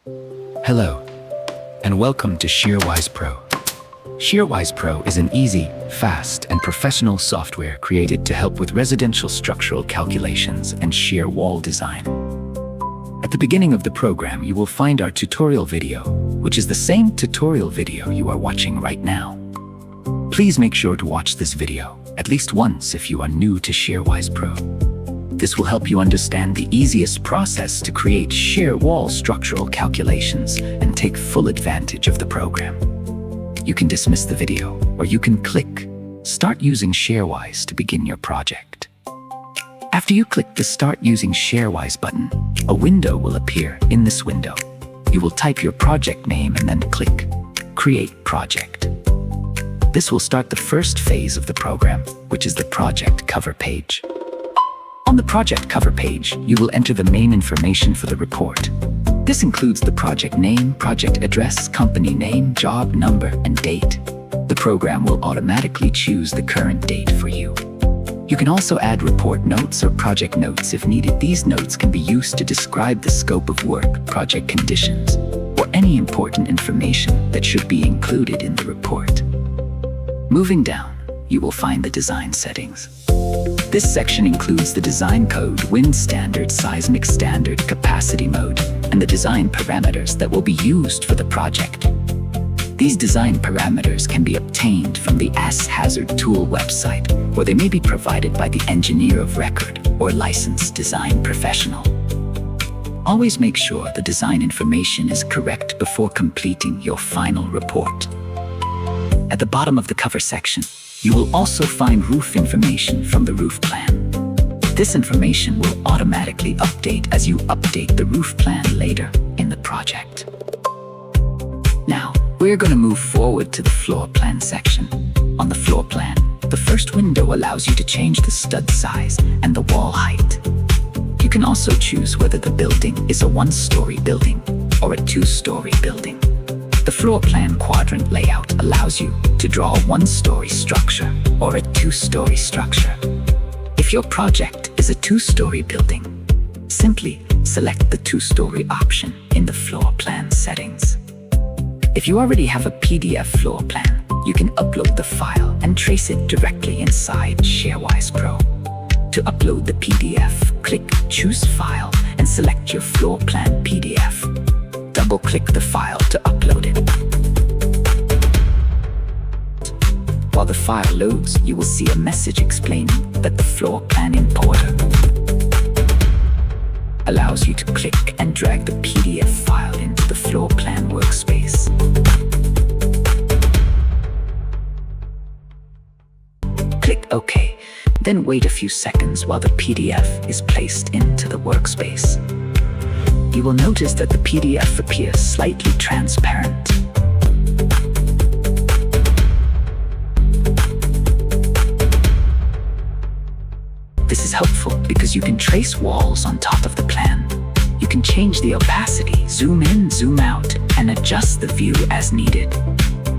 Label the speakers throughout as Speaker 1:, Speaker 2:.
Speaker 1: Hello, and welcome to ShearWise Pro. ShearWise Pro is an easy, fast, and professional software created to help with residential structural calculations and shear wall design. At the beginning of the program, you will find our tutorial video, which is the same tutorial video you are watching right now. Please make sure to watch this video at least once if you are new to ShearWise Pro. This will help you understand the easiest process to create shear wall structural calculations and take full advantage of the program. You can dismiss the video, or you can click Start using ShearWise to begin your project. After you click the Start using ShearWise button, a window will appear. In this window, you will type your project name and then click Create Project. This will start the first phase of the program, which is the project cover page. On the project cover page, you will enter the main information for the report. This includes the project name, project address, company name, job number, and date. The program will automatically choose the current date for you. You can also add report notes or project notes if needed. These notes can be used to describe the scope of work, project conditions, or any important information that should be included in the report. Moving down, you will find the design settings. This section includes the design code, wind standard, seismic standard, capacity mode, and the design parameters that will be used for the project. These design parameters can be obtained from the Hazard Tool website, or they may be provided by the engineer of record or licensed design professional. Always make sure the design information is correct before completing your final report. At the bottom of the cover section, you will also find roof information from the roof plan. This information will automatically update as you update the roof plan later in the project. Now, we're going to move forward to the floor plan section. On the floor plan, the first window allows you to change the stud size and the wall height. You can also choose whether the building is a one-story building or a two-story building. The floor plan quadrant layout allows you to draw a one-story structure or a two-story structure. If your project is a two-story building, simply select the two-story option in the floor plan settings. If you already have a PDF floor plan, you can upload the file and trace it directly inside ShearWise Pro. To upload the PDF, click Choose File and select your floor plan PDF. Double-click the file to upload it. While the file loads, you will see a message explaining that the floor plan importer allows you to click and drag the PDF file into the floor plan workspace. Click OK, then wait a few seconds while the PDF is placed into the workspace. You will notice that the PDF appears slightly transparent. This is helpful because you can trace walls on top of the plan. You can change the opacity, zoom in, zoom out, and adjust the view as needed.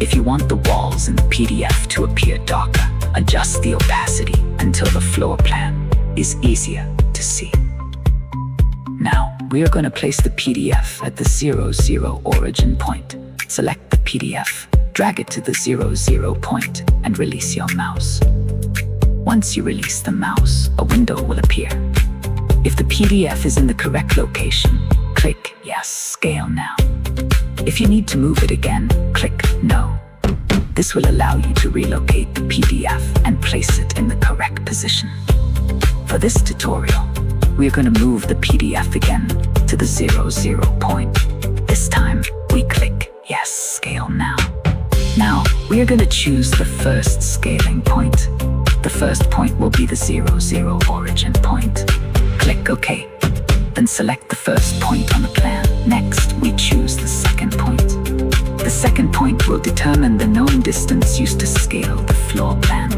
Speaker 1: If you want the walls in the PDF to appear darker, adjust the opacity until the floor plan is easier to see. Now, we are going to place the PDF at the 00 origin point. Select the PDF, drag it to the 00 point, and release your mouse. Once you release the mouse, a window will appear. If the PDF is in the correct location, click Yes, Scale Now. If you need to move it again, click No. This will allow you to relocate the PDF and place it in the correct position. For this tutorial, we are going to move the PDF again to the 00 point. This time, we click Yes, Scale Now. Now, we are going to choose the first scaling point. The first point will be the 00 origin point. Click OK. Then select the first point on the plan. Next, we choose the second point. The second point will determine the known distance used to scale the floor plan.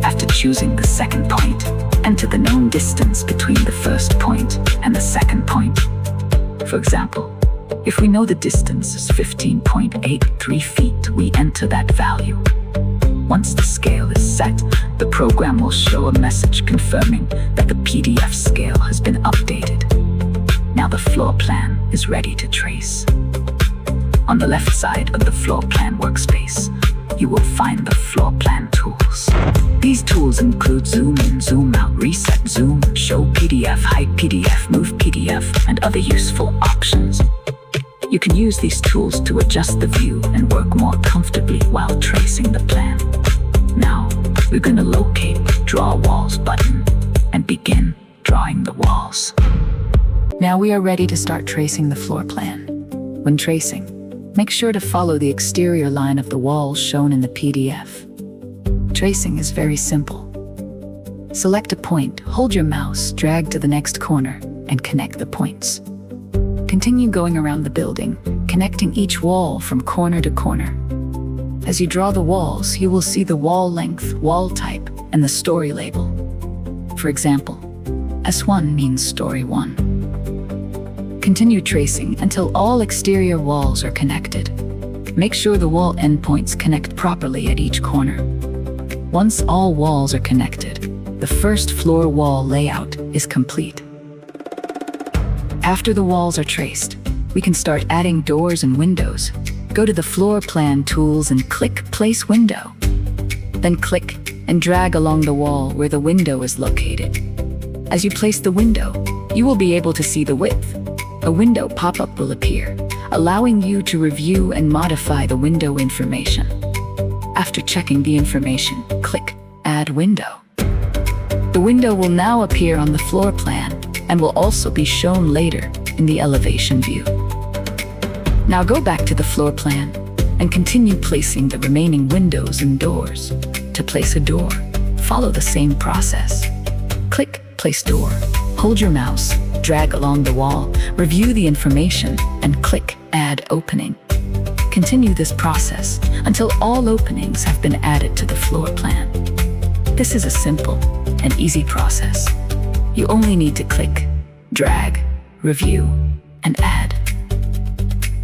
Speaker 1: After choosing the second point, enter the known distance between the first point and the second point. For example, if we know the distance is 15.83 feet, we enter that value. Once the scale is set, the program will show a message confirming that the PDF scale has been updated. Now the floor plan is ready to trace.
Speaker 2: On the left side of the floor plan workspace, you will find the floor plan tools. These tools include zoom in, zoom out, reset, zoom, show PDF, hide PDF, move PDF, and other useful options. You can use these tools to adjust the view and work more comfortably while tracing the plan. Now, we're going to locate Draw Walls button and begin drawing the walls.
Speaker 3: Now we are ready to start tracing the floor plan. When tracing, make sure to follow the exterior line of the walls shown in the PDF. Tracing is very simple. Select a point, hold your mouse, drag to the next corner, and connect the points. Continue going around the building, connecting each wall from corner to corner. As you draw the walls, you will see the wall length, wall type, and the story label. For example, S1 means story 1. Continue tracing until all exterior walls are connected. Make sure the wall endpoints connect properly at each corner. Once all walls are connected, the first floor wall layout is complete. After the walls are traced, we can start adding doors and windows. Go to the floor plan tools and click Place Window. Then click and drag along the wall where the window is located. As you place the window, you will be able to see the width. A window pop-up will appear, allowing you to review and modify the window information. After checking the information, click Add Window. The window will now appear on the floor plan and will also be shown later in the elevation view. Now go back to the floor plan and continue placing the remaining windows and doors. To place a door, follow the same process. Click Place Door, hold your mouse, drag along the wall, review the information, and click Add Opening. Continue this process until all openings have been added to the floor plan. This is a simple and easy process. You only need to click, drag, review, and add.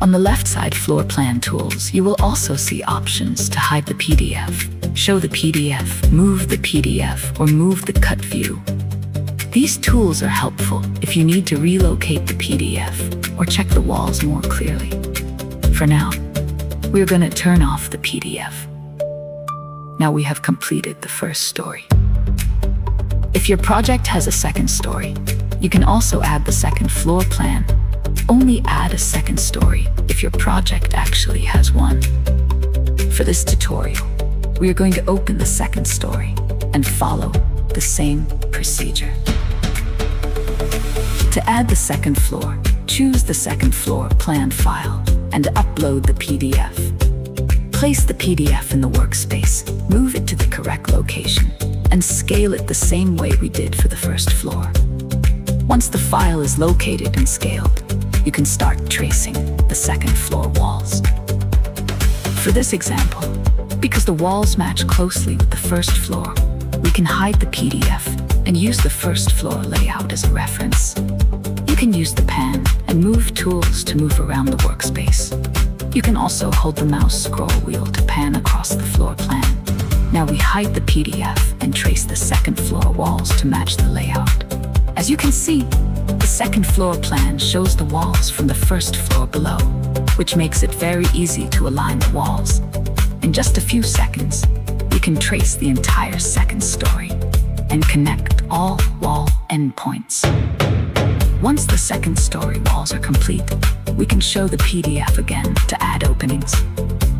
Speaker 3: On the left side floor plan tools, you will also see options to hide the PDF, show the PDF, move the PDF, or move the cut view. These tools are helpful if you need to relocate the PDF or check the walls more clearly. For now, we're going to turn off the PDF. Now we have completed the first story. If your project has a second story, you can also add the second floor plan. Only add a second story if your project actually has one. For this tutorial, we are going to open the second story and follow the same procedure. To add the second floor, choose the second floor plan file and upload the PDF. Place the PDF in the workspace, move it to the correct location, and scale it the same way we did for the first floor. Once the file is located and scaled, you can start tracing the second floor walls. For this example, because the walls match closely with the first floor, we can hide the PDF and use the first floor layout as a reference. You can use the pan and move tools to move around the workspace. You can also hold the mouse scroll wheel to pan across the floor plan. Now we hide the PDF and trace the second floor walls to match the layout. As you can see, the second floor plan shows the walls from the first floor below, which makes it very easy to align the walls. In just a few seconds, you can trace the entire second story and connect all wall endpoints. Once the second story walls are complete, we can show the PDF again to add openings.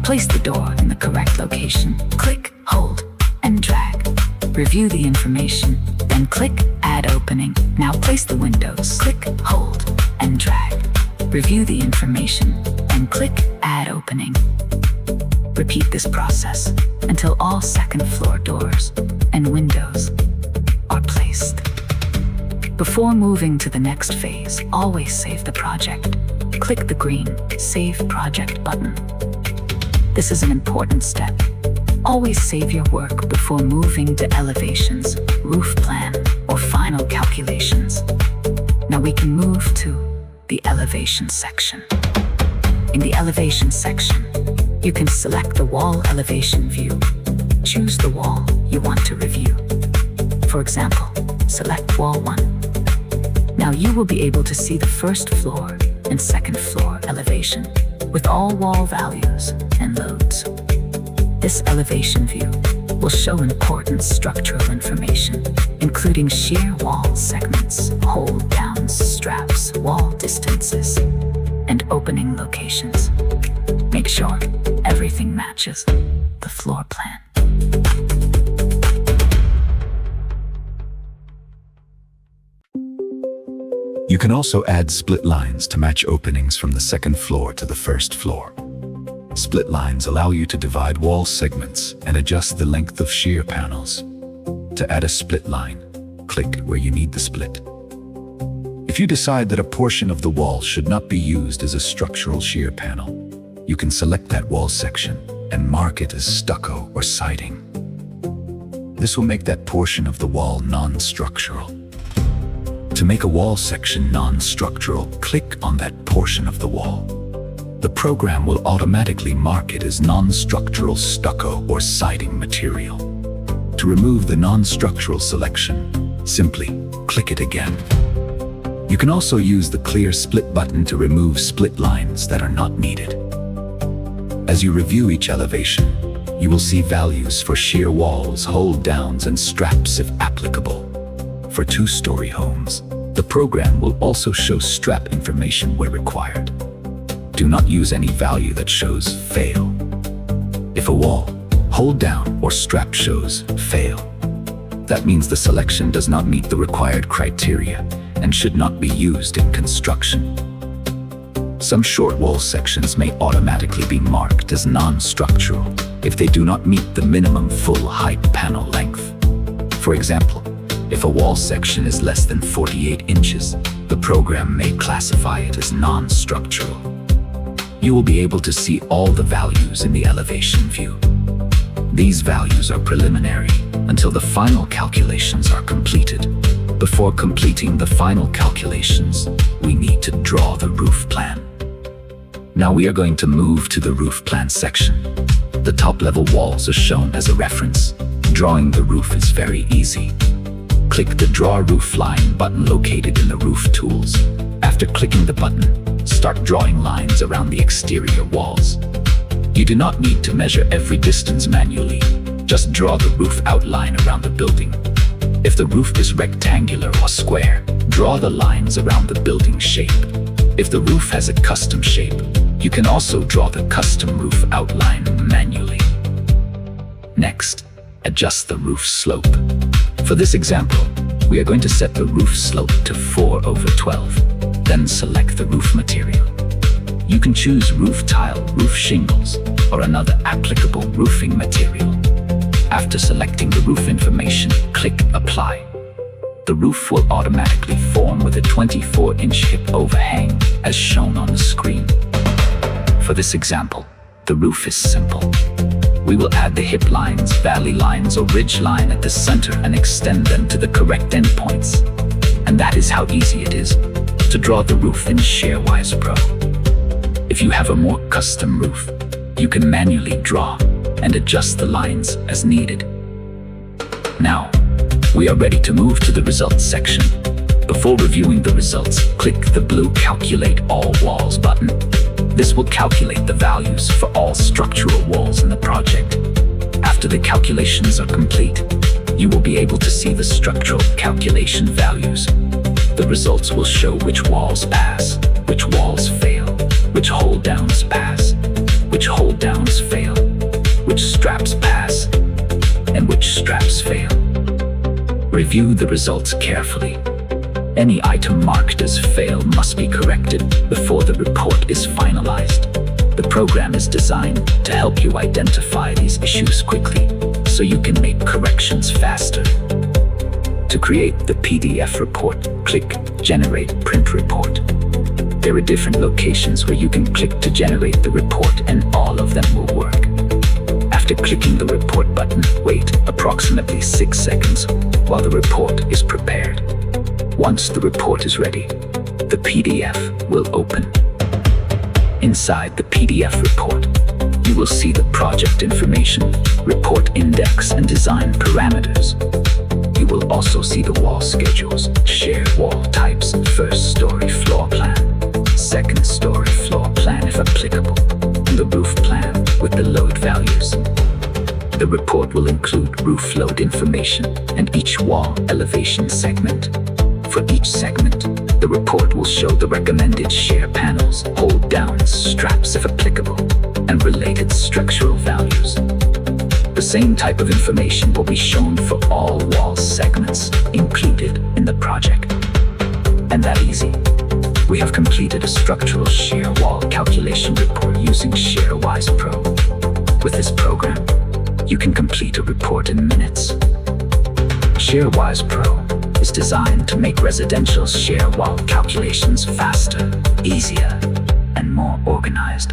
Speaker 3: Place the door in the correct location, click, hold, and drag. Review the information, then click Add Opening. Now place the windows, click, hold, and drag. Review the information, and click Add Opening. Repeat this process until all second floor doors and windows are placed. Before moving to the next phase, always save the project. Click the green Save Project button. This is an important step. Always save your work before moving to elevations, roof plan, or final calculations. Now we can move to the elevation section. In the elevation section, you can select the wall elevation view. Choose the wall you want to review. For example, select Wall 1. Now you will be able to see the first floor and second floor elevation with all wall values and loads. This elevation view will show important structural information, including shear wall segments, hold downs, straps, wall distances, and opening locations. Make sure everything matches the floor plan.
Speaker 1: You can also add split lines to match openings from the second floor to the first floor. Split lines allow you to divide wall segments and adjust the length of shear panels. To add a split line, click where you need the split. If you decide that a portion of the wall should not be used as a structural shear panel, you can select that wall section and mark it as stucco or siding. This will make that portion of the wall non-structural. To make a wall section non-structural, click on that portion of the wall. The program will automatically mark it as non-structural stucco or siding material. To remove the non-structural selection, simply click it again. You can also use the clear split button to remove split lines that are not needed. As you review each elevation, you will see values for shear walls, hold downs, and straps if applicable. For two-story homes, the program will also show strap information where required. Do not use any value that shows fail. If a wall, hold down, or strap shows fail, that means the selection does not meet the required criteria and should not be used in construction. Some short wall sections may automatically be marked as non-structural if they do not meet the minimum full height panel length. For example, if a wall section is less than 48 inches, the program may classify it as non-structural. You will be able to see all the values in the elevation view. These values are preliminary until the final calculations are completed. Before completing the final calculations, we need to draw the roof plan. Now we are going to move to the roof plan section. The top level walls are shown as a reference. Drawing the roof is very easy. Click the Draw Roof Line button located in the Roof Tools. After clicking the button, start drawing lines around the exterior walls. You do not need to measure every distance manually. Just draw the roof outline around the building. If the roof is rectangular or square, draw the lines around the building shape. If the roof has a custom shape, you can also draw the custom roof outline manually. Next, adjust the roof slope. For this example, we are going to set the roof slope to 4/12. Then select the roof material. You can choose roof tile, roof shingles, or another applicable roofing material. After selecting the roof information, click Apply. The roof will automatically form with a 24-inch hip overhang, as shown on the screen. For this example, the roof is simple. We will add the hip lines, valley lines, or ridge line at the center and extend them to the correct endpoints. And that is how easy it is to draw the roof in ShearWise Pro. If you have a more custom roof, you can manually draw and adjust the lines as needed. Now, we are ready to move to the results section. Before reviewing the results, click the blue Calculate All Walls button. This will calculate the values for all structural walls in the project. After the calculations are complete, you will be able to see the structural calculation values. The results will show which walls pass, which walls fail, which hold downs pass, which hold downs fail, which straps pass, and which straps fail. Review the results carefully. Any item marked as fail must be corrected before the report is finalized. The program is designed to help you identify these issues quickly, so you can make corrections faster. To create the PDF report, click Generate Print Report. There are different locations where you can click to generate the report, and all of them will work. After clicking the report button, wait approximately 6 seconds while the report is prepared. Once the report is ready, the PDF will open. Inside the PDF report, you will see the project information, report index, and design parameters. You will also see the wall schedules, shared wall types, first story floor plan,
Speaker 2: second story floor plan if applicable, and the roof plan with the load values. The report will include roof load information and each wall elevation segment. For each segment, the report will show the recommended shear panels, hold downs, straps if applicable, and related structural values. The same type of information will be shown for all wall segments included in the project. And that easy. We have completed a structural shear wall calculation report using ShearWise Pro. With this program, you can complete a report in minutes. ShearWise Pro is designed to make residential shear wall calculations faster, easier, and more organized.